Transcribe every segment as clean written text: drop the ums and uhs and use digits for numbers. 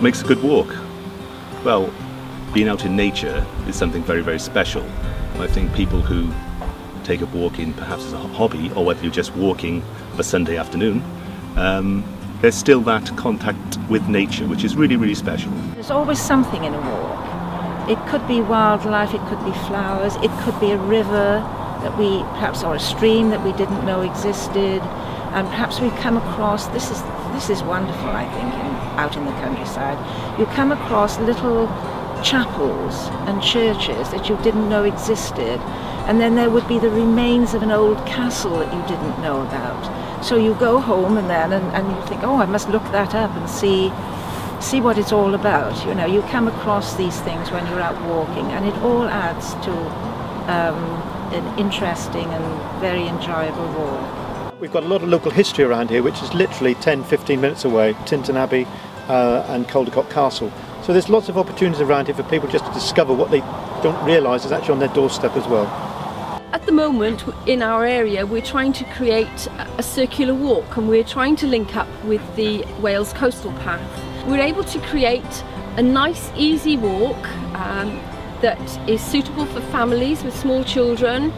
What makes a good walk? Well, being out in nature is something very, very special. I think people who take a walk in perhaps as a hobby, or whether you're just walking of a Sunday afternoon, there's still that contact with nature, which is really, really special. There's always something in a walk. It could be wildlife, it could be flowers, it could be a river that we perhaps, or a stream that we didn't know existed, and perhaps we've come across, this is wonderful, I think, out in the countryside. You come across little chapels and churches that you didn't know existed, and then there would be the remains of an old castle that you didn't know about. So you go home and you think, oh, I must look that up and see what it's all about. You know, you come across these things when you're out walking, and it all adds to an interesting and very enjoyable walk. We've got a lot of local history around here, which is literally 10-15 minutes away, Tintern Abbey and Caldecott Castle. So there's lots of opportunities around here for people just to discover what they don't realise is actually on their doorstep as well. At the moment in our area we're trying to create a circular walk, and we're trying to link up with the Wales Coastal Path. We're able to create a nice easy walk that is suitable for families with small children,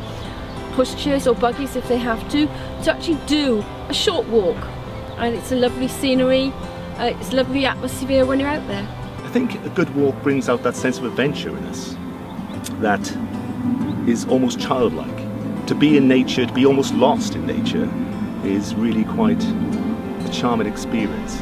pushchairs or buggies if they have to actually do a short walk. And it's a lovely scenery, it's a lovely atmosphere when you're out there. I think a good walk brings out that sense of adventure in us that is almost childlike. To be in nature, to be almost lost in nature, is really quite a charming experience.